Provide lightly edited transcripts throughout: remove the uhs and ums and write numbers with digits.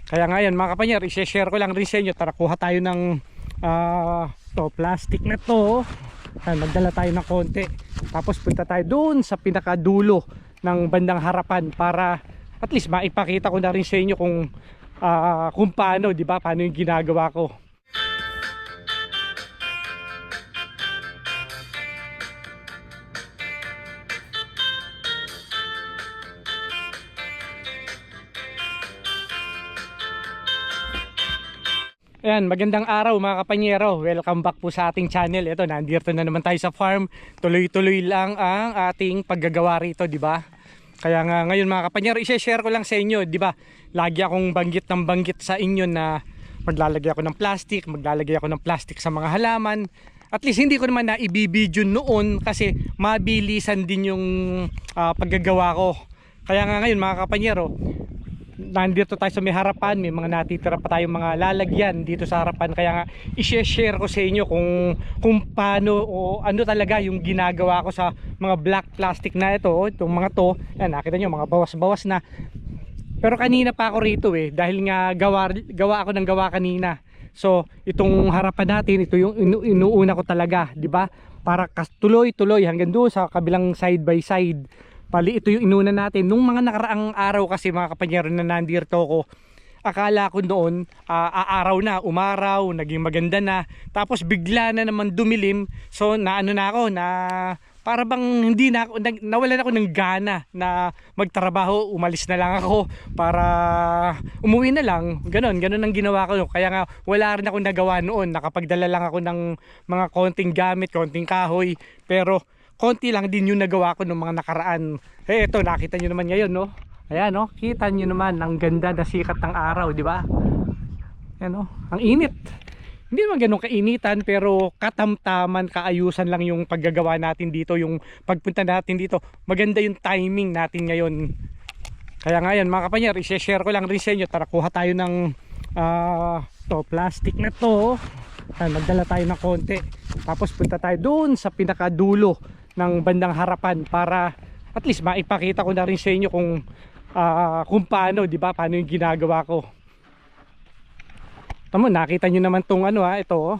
Kaya ngayon mga kapanyer, i-share ko lang rin sa inyo. Tara, kuha tayo ng plastic na to. Magdala tayo ng konti. Tapos punta tayo doon sa pinakadulo ng bandang harapan para at least maipakita ko na rin sa inyo kung paano, di ba? Paano yung ginagawa ko. Ayan, magandang araw mga kapanyero. Welcome back po sa ating channel. Ito, nandito na naman tayo sa farm. Tuloy-tuloy lang ang ating paggagawa rito, di ba? Kaya nga ngayon mga kapanyero, i-share ko lang sa inyo, di ba? Lagi akong banggit ng banggit sa inyo na maglalagay ako ng plastic sa mga halaman. At least hindi ko naman na ibibidyo noon kasi mabilisan din yung paggagawa ko. Kaya nga ngayon mga kapanyero, nandito tayo sa may harapan, may mga natitira pa tayong mga lalagyan dito sa harapan. Kaya nga i-share ko sa inyo kung paano o ano talaga yung ginagawa ko sa mga black plastic na ito. Itong mga to, yan, nakita nyo mga bawas-bawas na. Pero kanina pa ako rito dahil nga gawa ako ng gawa kanina. So itong harapan natin, ito yung inuuna ko talaga, di ba? Para tuloy-tuloy hanggang doon sa kabilang side by side. Pali ito yung inuna natin nung mga nakaraang araw kasi mga kapanyero na nandito ko. Akala ko noon aaraw na, umaraw, naging maganda na. Tapos bigla na naman dumilim. So naano na ako na para bang hindi na ako, nawalan ako ng gana na magtrabaho. Umalis na lang ako para umuwi na lang. Ganon ang ginawa ko. Kaya nga wala rin ako nagawa noon. Nakapagdala lang ako ng mga konting gamit, konting kahoy. Pero konti lang din yung nagawa ko ng mga nakaraan. Ito, nakita nyo naman ngayon, no? Ayan, no? Kita nyo naman, ang ganda na sikat ng araw, di ba? Ayan, no? Ang init. Hindi naman ganun kainitan, pero katamtaman, kaayusan lang yung paggagawa natin dito, yung pagpunta natin dito. Maganda yung timing natin ngayon. Kaya ngayon, mga kapanyar, i-share ko lang rin sa inyo. Tara, kuha tayo ng plastic na to. Magdala tayo ng konti. Tapos punta tayo doon sa pinakadulo ng bandang harapan para at least maipakita ko na rin sa inyo kung paano, di ba? Paano yung ginagawa ko. Tama, nakita nyo naman tong ito.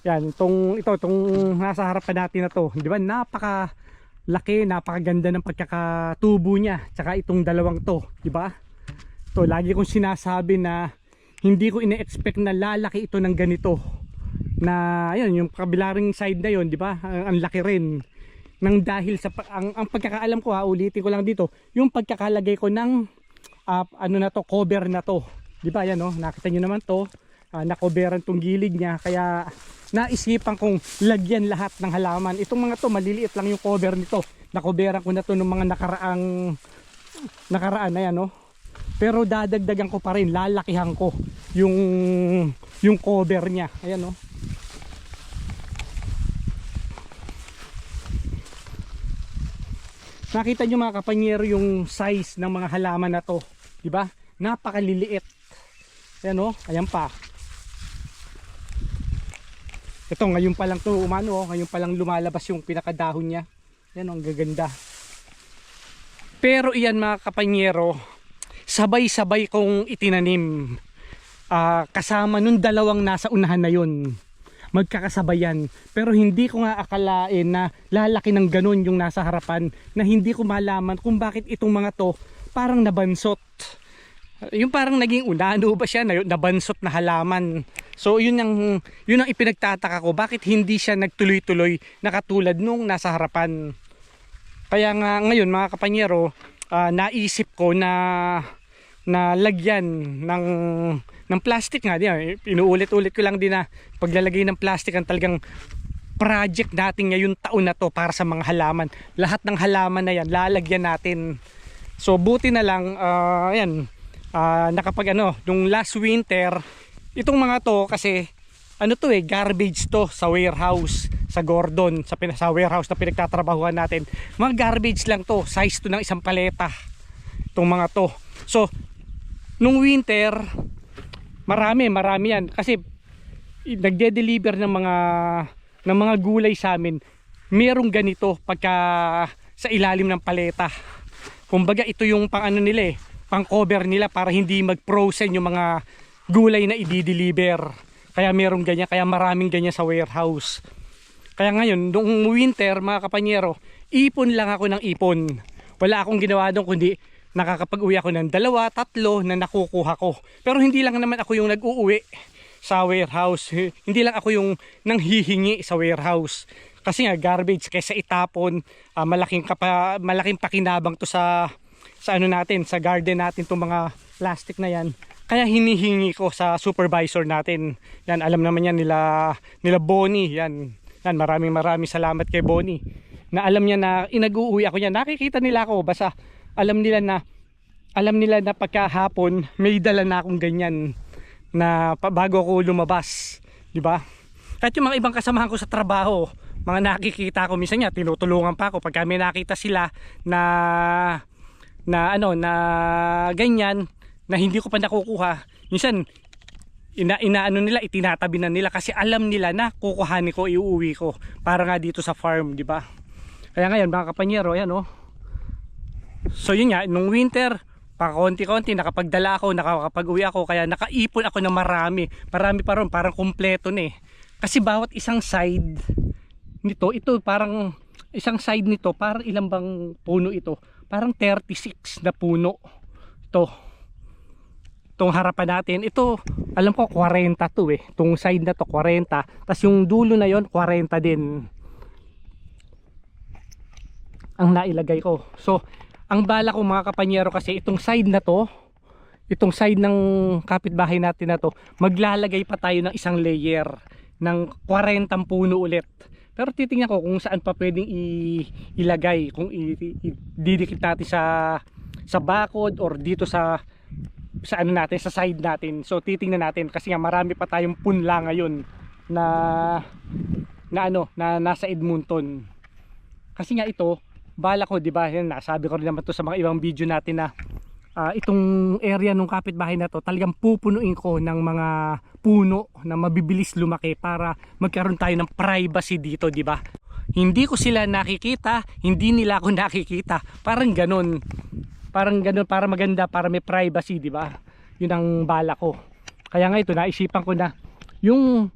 Yan, itong nasa harapan natin na to, di ba? Napakalaki, napakaganda ng pagkakatubo niya. Tsaka itong dalawang to, di ba? To, lagi kong sinasabi na hindi ko ina-expect na lalaki ito ng ganito. Na ayun, yung kabilang side na yon, di ba? Ang laki rin. Nang dahil sa ang pagkakaalam ko, ulitin ko lang dito, yung pagkakalagay ko ng cover na to. Di ba? Yan, no? Nakita niyo naman to. Na-coveran tong gilid niya, kaya naisipan kong lagyan lahat ng halaman. Itong mga to, maliliit lang yung cover nito. Na-coveran ko na to ng mga nakaraan na yan, no? Pero dadagdagan ko pa rin, lalakihan ko yung cover niya. Ayan, no? Nakita nyo mga kapanyero yung size ng mga halaman na to, di ba? Napakaliliit. Ayan, no? Ayan pa. Ito ngayon pa lang to ngayon pa lang lumalabas yung pinakadahon niya. Ayan, ang gaganda. Pero iyan mga kapanyero, sabay-sabay kong itinanim. Kasama nung dalawang nasa unahan na yun, magkakasabayan. Pero hindi ko nga akalain na lalaki ng ganun yung nasa harapan, na hindi ko malaman kung bakit itong mga to parang nabansot. Yung parang naging unano ba siya, nabansot na halaman. So yun ang ipinagtataka ko, bakit hindi siya nagtuloy-tuloy na katulad nung nasa harapan. Kaya nga ngayon mga kapanyero, naisip ko na lagyan ng plastic nga. Inuulit-ulit ko lang din na paglalagay ng plastic ang talagang project natin ngayong taon na to para sa mga halaman. Lahat ng halaman na yan lalagyan natin. So buti na lang nakapag nung last winter, itong mga to kasi garbage to sa warehouse sa Gordon, sa warehouse na pinagtatrabahuhan natin. Mga garbage lang to, size to ng isang paleta itong mga to. So nung winter, marami yan kasi nagde-deliver ng mga gulay sa amin. Merong ganito pagka sa ilalim ng paleta. Kumbaga ito yung pang nila pang cover nila para hindi mag-frozen yung mga gulay na i-deliver. Kaya merong ganyan, kaya maraming ganyan sa warehouse. Kaya ngayon, noong winter mga kapanyero, ipon lang ako ng ipon. Wala akong ginawa doon kundi nakakapag-uwi ako ng 2, 3 na nakukuha ko. Pero hindi lang naman ako yung nag-uuwi sa warehouse. Hindi lang ako yung nanghihingi sa warehouse. Kasi nga garbage kaysa itapon, malaking pakinabang to sa ano natin, sa garden natin tong mga plastic na yan. Kaya hinihingi ko sa supervisor natin. Yan, alam naman yan nila Bonnie. Yan, maraming salamat kay Bonnie. Na alam niya na inag-uuwi ako niya. Nakikita nila ako, basta alam nila na pagkahapon may dala na akong ganyan na bago ako lumabas, di ba? Kahit yung mga ibang kasamahan ko sa trabaho, mga nakikita ko minsan niya, tinutulungan pa ako pagka may nakita sila na ganyan na hindi ko pa nakukuha. Minsan inaano nila, itinatabi na nila kasi alam nila na kukuhanin ko, iuuwi ko para nga dito sa farm, di ba? Kaya ngayon mga kapanyero, ayan oh. So yun nga, nung winter, pa konti-konti nakapagdala ako, nakakapag-uwi ako, kaya nakaipon ako ng marami pa ron, parang kumpleto na eh. Kasi bawat isang side nito, ito parang isang side nito, parang ilang bang puno ito? Parang 36 na puno. Itong harapan natin, ito alam ko 40 to eh. Itong side na to 40, tas yung dulo na yon 40 din ang nailagay ko. So ang bala ko mga kapanyero kasi itong side na to, itong side ng kapitbahay natin na to, maglalagay pa tayo ng isang layer ng 40 puno ulit. Pero titingnan ko kung saan pa pwedeng ilagay, kung didikit natin sa bakod or dito sa ano natin, sa side natin. So titingnan natin kasi nga marami pa tayong punla ngayon na nasa Edmonton. Kasi nga ito, bala ko, di ba, nasabi ko rin naman to sa mga ibang video natin na itong area ng kapitbahay na to talagang pupunuin ko ng mga puno na mabibilis lumaki para magkaroon tayo ng privacy dito, di ba? Hindi ko sila nakikita, hindi nila ako nakikita. Parang ganun, para maganda, para may privacy, di ba? Yun ang bala ko. Kaya nga ito, naisipan ko na yung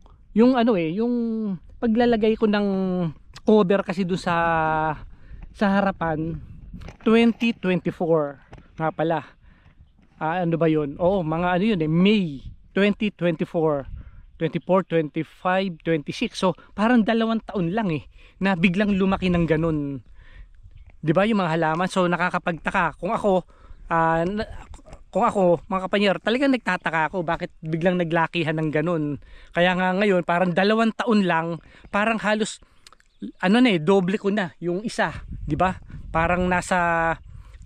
paglalagay ko ng cover kasi doon sa harapan 2024 nga pala. Ano ba yun? Oo, mga ano yun eh, May 2024, 24, 25, 26. So parang 2 taon lang eh na biglang lumaki ng ganun, di ba, yung mga halaman. So nakakapagtaka kung ako mga kapanyero, talagang nagtataka ako bakit biglang naglakihan ng ganun. Kaya nga ngayon parang 2 taon lang, parang halos doble ko na yung isa, di ba? Parang nasa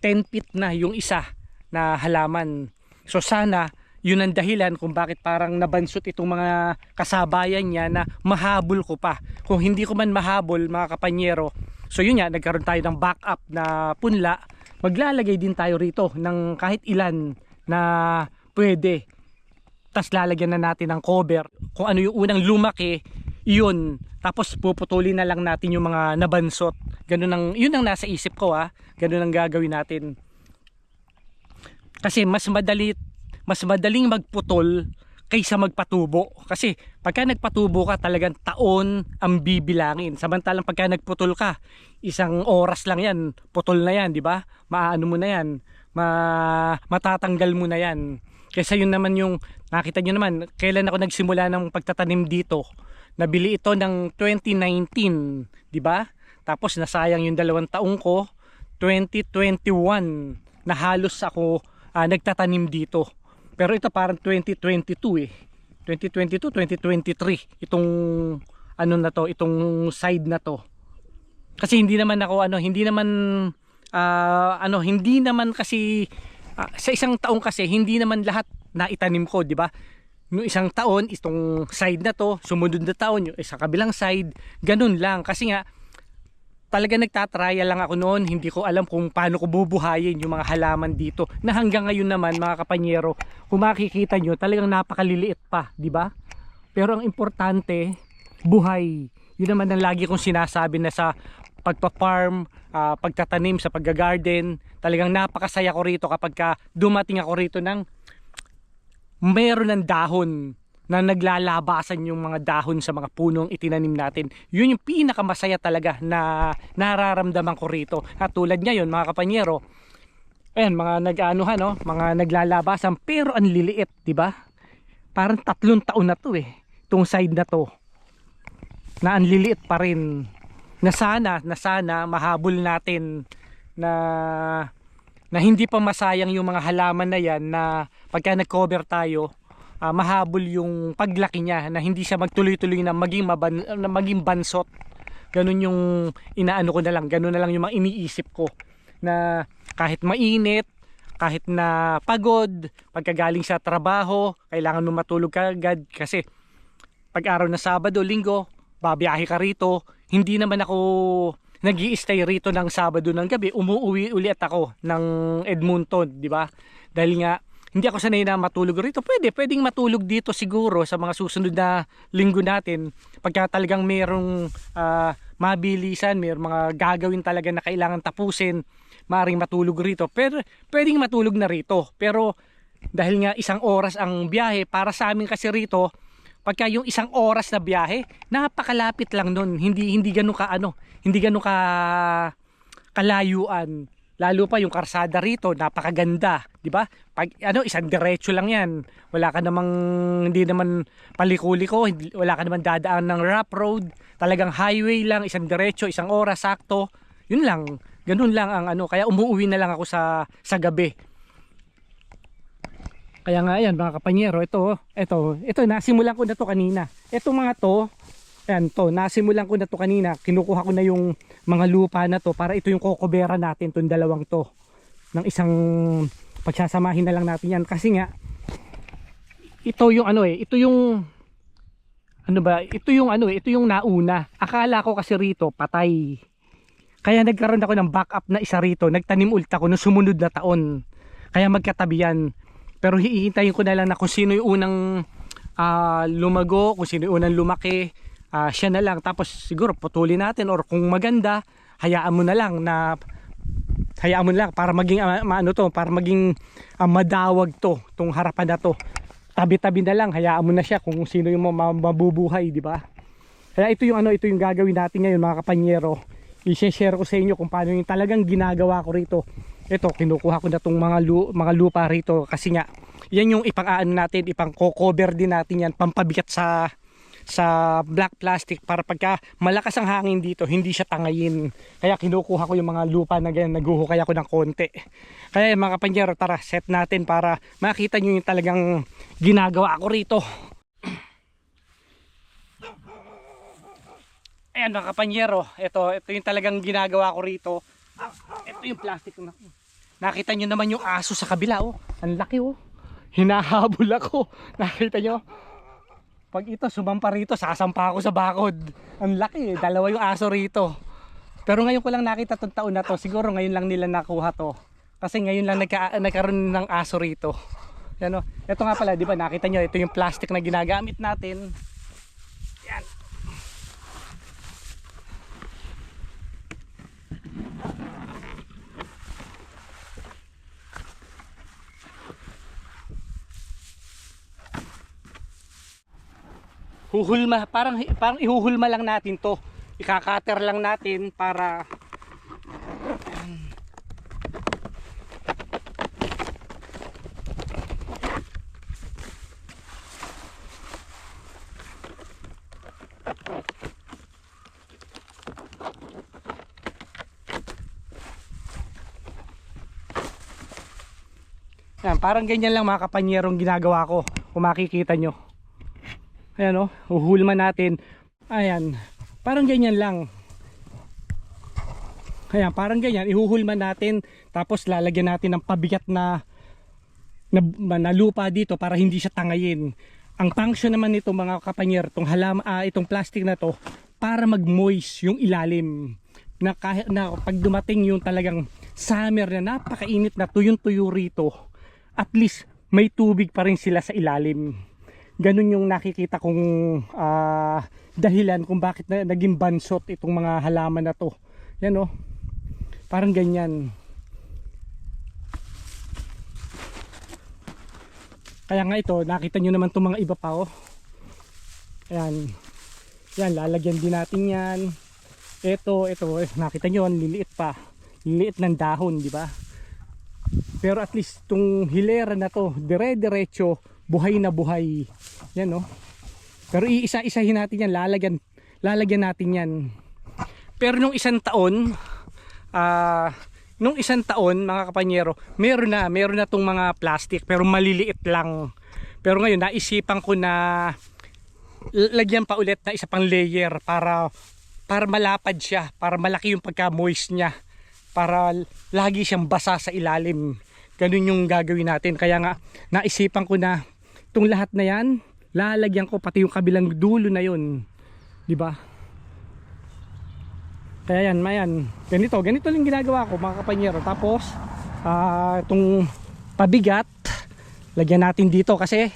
10 feet na yung isa na halaman. So sana yun ang dahilan kung bakit parang nabansot itong mga kasabayan niya na mahabol ko pa. Kung hindi ko man mahabol mga kapanyero, so yun nga, nagkaroon tayo ng backup na punla. Maglalagay din tayo rito ng kahit ilan na pwede. Tas lalagyan na natin ng cover. Kung ano yung unang lumaki, yun. Tapos puputulin na lang natin yung mga nabansot. Yun ang nasa isip ko Ganun ang gagawin natin. Kasi mas madaling magputol kaysa magpatubo. Kasi pagka nagpatubo ka, talagang taon ang bibilangin. Samantalang pagka nagputol ka, 1 oras lang yan, putol na yan, di ba? Maano mo na yan, matatanggal mo na yan. Kaysa yun naman yung, nakita nyo naman, kailan ako nagsimula ng pagtatanim dito. Nabili ito ng 2019, di ba? Tapos nasayang yung 2 taong ko, 2021 na halos ako nagtatanim dito. Pero ito parang 2022 eh. 2022, 2023 itong itong side na to. Kasi hindi naman kasi sa isang taong kasi hindi naman lahat na itanim ko, di ba? No, isang taon itong side na to, sumunod na taon yung sa kabilang side, ganun lang. Kasi nga talaga nagtatrial lang ako noon, hindi ko alam kung paano ko bubuhayin yung mga halaman dito. Na hanggang ngayon naman mga kapanyero, kung makikita nyo, talagang napakaliliit pa, di ba? Pero ang importante, buhay. Yun naman ang lagi kong sinasabi na sa pagpa-farm, pagtatanim, sa pagga-garden. Talagang napakasaya ko rito kapag dumating ako rito ng meron ng dahon na naglalabasan yung mga dahon sa mga punong itinanim natin. Yun yung pinakamasaya talaga na nararamdaman ko rito. At tulad ngayon mga kapanyero, ayan, mga nag-anuhan, no? Mga naglalabasan pero ang liliit, di ba? Parang 3 taon na to itong side na to. Na ang liliit pa rin. Na sana mahabol natin na hindi pa masayang yung mga halaman na yan, na pagka nag-cover tayo, mahabol yung paglaki niya, na hindi siya magtuloy-tuloy na maging bansot. Ganun yung inaano ko na lang, ganun na lang yung mga iniisip ko, na kahit mainit, kahit na pagod, pagkagaling sa trabaho, kailangan mo matulog kaagad kasi pag araw na Sabado, Linggo, babiyahe ka rito. Hindi naman ako nag-i-stay rito ng Sabado ng gabi, umuwi ulit ako ng Edmonton, di ba? Dahil nga hindi ako sanay na matulog rito. Pwedeng matulog dito siguro sa mga susunod na linggo natin. Pagka talagang mayroong mabilisan, mayroong mga gagawin talaga na kailangan tapusin, maaaring matulog rito. Pero pwedeng matulog na rito. Pero dahil nga 1 oras ang biyahe, para sa amin kasi rito, pagka yung 1 oras na biyahe, napakalapit lang nun. Hindi ganun ka kalayuan. Lalo pa yung karsada rito, napakaganda, di ba? Pag isang diretso lang 'yan. Wala ka namang, hindi naman paliko-liko, wala ka naman dadaan ng rough road. Talagang highway lang, isang diretso, 1 oras sakto. Yun lang. Ganun lang ang kaya umuwi na lang ako sa gabi. Kaya nga ayan mga kapanyero, ito nasimulan ko na to kanina. Ito mga to, ayan to, nasimulan ko na to kanina. Kinukuha ko na yung mga lupa na to para ito yung kokobera natin, itong 2 to. Ng isang pagsasamahin na lang natin yan. Kasi nga, ito yung ito yung nauna. Akala ko kasi rito, patay. Kaya nagkaroon ako ng backup na isa rito. Nagtanim ulit ako noong sumunod na taon. Kaya magkatabi yan. Pero hihintayin ko na lang na kung sino yung unang lumago, kung sino yung unang lumaki, siya na lang. Tapos siguro putulin natin, or kung maganda, hayaan mo na lang para maging para maging madawag tong harapan na to. Tabi-tabi na lang, hayaan mo na siya kung sino yung mabubuhay, di ba? Kaya ito yung gagawin natin ngayon mga kapanyero. I-share ko sa inyo kung paano yung talagang ginagawa ko rito. Ito, kinukuha ko na itong mga lupa rito kasi nga, yan yung ipang-aan natin, ipang-cover din natin yan, pampabigat sa black plastic para pagka malakas ang hangin dito, hindi siya tangayin. Kaya kinukuha ko yung mga lupa na ganyan, naguhukay ako ng konti. Kaya mga kapanyero, tara, set natin para makita nyo yung talagang ginagawa ko rito. Ayan mga kapanyero, ito yung talagang ginagawa ko rito. Ito yung plastic na. Nakita nyo naman yung aso sa kabila, ang laki hinahabol ako. Nakita nyo? Pag ito sumampa rito, sasampa ako sa bakod. Ang laki, 2 yung aso rito. Pero ngayon ko lang nakita tong taon na to. Siguro ngayon lang nila nakuha to. Kasi ngayon lang nagkaroon ng aso rito. Yan ito nga pala, di ba nakita nyo, ito yung plastic na ginagamit natin. Yan. Huhulma, parang ihuhulma lang natin to. Ikakater lang natin para yan, parang ganyan lang mga kapanyerong ginagawa ko. Kung makikita nyo, ayan huhulma natin. Ayan, parang ganyan lang. Ayan, parang ganyan, ihuhulma natin. Tapos lalagyan natin ng pabigat na lupa dito para hindi siya tangayin. Ang function naman nito mga kapanyer, itong plastic na to, para mag-moist yung ilalim. Na pag dumating yung talagang summer na napakainit na tuyong-tuyo rito, at least may tubig pa rin sila sa ilalim. Ganun yung nakikita kong dahilan kung bakit naging bansot itong mga halaman na to. Yan oh. Parang ganyan. Kaya nga ito, nakita nyo naman itong mga iba pa oh. Ayan. Yan, lalagyan din natin yan. Ito, nakita nyo, liliit pa. Liliit ng dahon, di ba? Pero at least itong hilera na to, dire-diretso, buhay na buhay. Yan oh. Pero iisa-isahin natin yan, lalagyan natin yan. Pero nung isang taon, mga kapanyero, meron na tong mga plastic pero maliliit lang. Pero ngayon naisipan ko na lagyan pa ulit na isa pang layer para malapad siya, para malaki yung pagka-moist niya, para lagi siyang basa sa ilalim. Ganun yung gagawin natin. Kaya nga naisipan ko na itong lahat na yan, lalagyan ko pati yung kabilang dulo na yun. 'Di ba? Kaya yan, ganito lang ginagawa ko mga kapanyero. Tapos itong pabigat lagyan natin dito kasi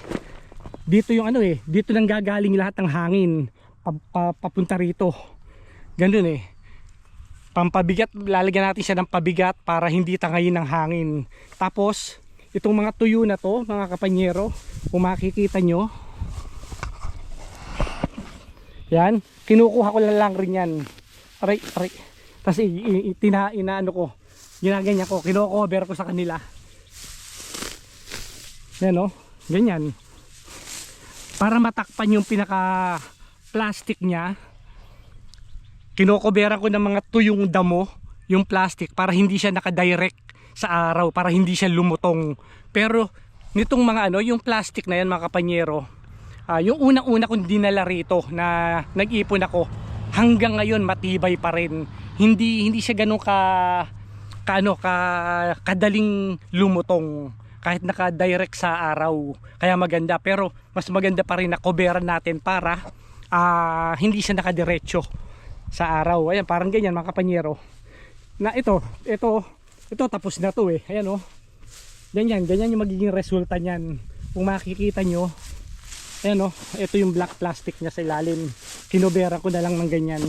dito yung dito lang gagaling lahat ng hangin papunta rito. Ganun pampabigat, lalagyan natin siya ng pabigat para hindi tangayin ng hangin. Tapos itong mga tuyo na to mga kapanyero, kung makikita nyo, yan, kinukuha ko lang rin yan. Aray. Tapos inaano ko, ginaganyan ko, kino-cover ko sa kanila. Yan ganyan. Para matakpan yung pinaka plastic niya, kino-coveran ko ng mga tuyong damo yung plastic para hindi siya nakadirect sa araw, para hindi siya lumutong. Pero nitong mga yung plastic na yan mga kapanyero, yung unang-una kong dinala rito na nag-ipon ako, hanggang ngayon matibay pa rin. Hindi siya ganun kadaling lumutong kahit naka-direct sa araw. Kaya maganda, pero mas maganda pa rin na coveran natin para hindi siya nakadiretso sa araw. Ayan, parang ganyan mga kapanyero. Na ito tapos na to Ayan ganyan yung magiging resulta niyan. Kung makikita nyo, ayan ito yung black plastic niya sa ilalim. Kinobera ko na lang ng ganyan.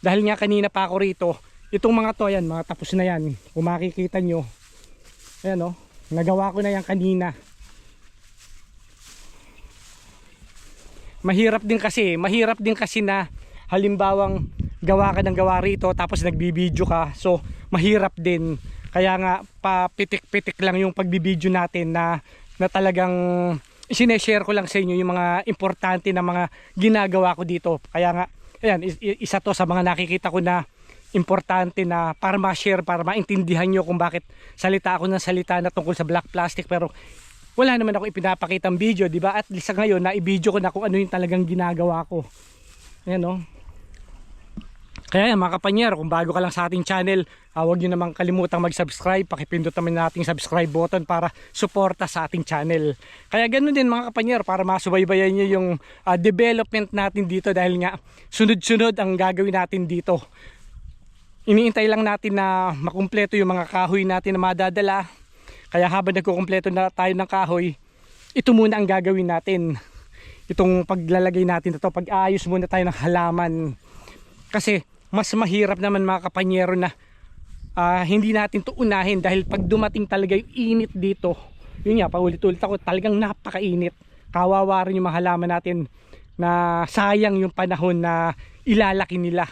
Dahil nga kanina pa ako rito, itong mga to, ayan, mga tapos na yan. Kung makikita nyo, ayan nagawa ko na yan kanina. Mahirap din kasi na halimbawang gawa ka ng gawa rito tapos nagbibideo ka. So mahirap din. Kaya nga papitik-pitik lang yung pagbibideo natin na talagang sineshare ko lang sa inyo yung mga importante na mga ginagawa ko dito. Kaya nga, ayan, isa to sa mga nakikita ko na importante na para ma-share, para maintindihan nyo kung bakit salita ako ng salita na tungkol sa black plastic. Pero wala naman ako ipinapakitang video, di ba? At least ngayon, na-i-video ko na kung ano yung talagang ginagawa ko. Ayan Kaya yan mga kapanyero, kung bago ka lang sa ating channel, huwag nyo namang kalimutang mag-subscribe. Pakipindot naman nating subscribe button para suporta sa ating channel. Kaya ganun din mga kapanyero, para masubaybayan nyo yung development natin dito. Dahil nga sunod-sunod ang gagawin natin dito. Iniintay lang natin na makumpleto yung mga kahoy natin na madadala. Kaya habang nagkukumpleto na tayo ng kahoy, ito muna ang gagawin natin. Itong paglalagay natin ito, pag-aayos muna tayo ng halaman. Kasi mas mahirap naman mga kapanyero na hindi natin to unahin, dahil pag dumating talaga yung init dito, yun nga, paulit-ulit ako, talagang napakainit. Kawawa rin yung mga halaman natin na sayang yung panahon na ilalaki nila.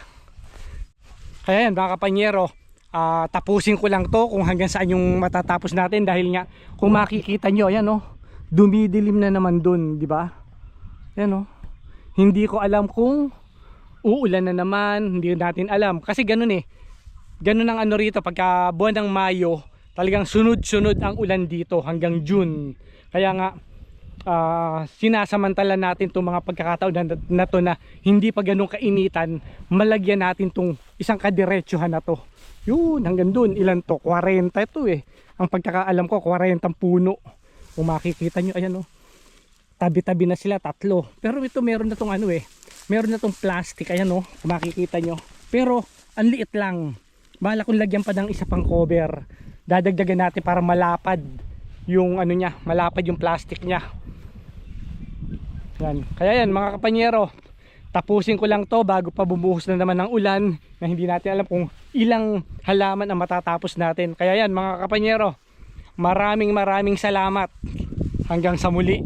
Kaya yan mga kapanyero, tapusin ko lang to kung hanggang saan yung matatapos natin. Dahil nga kung makikita nyo, ayan dumidilim na naman dun, di ba? Ayan hindi ko alam kung uulan na naman, hindi natin alam. Kasi ganun ganun ang rito, pagka buwan ng Mayo, talagang sunod-sunod ang ulan dito hanggang June. Kaya nga sinasamantala natin itong mga pagkakataon na to na hindi pa ganun kainitan, malagyan natin itong isang kadiretsuhan na to. Yun, hanggang dun, ilan to? 40 ito Ang pagkakaalam ko, 40 puno. Kung makikita nyo, ayan tabi-tabi na sila, 3. Pero ito meron na tong meron na tong plastic, ayan kung makikita nyo. Pero ang liit lang. Bala kong lagyan pa ng isa pang cover. Dadagdagan natin para malapad yung malapad yung plastic niya. Yan. Kaya yan mga kapanyero, tapusin ko lang to bago pa bumuhos na naman ng ulan na hindi natin alam kung ilang halaman ang matatapos natin. Kaya yan mga kapanyero, maraming salamat. Hanggang sa muli.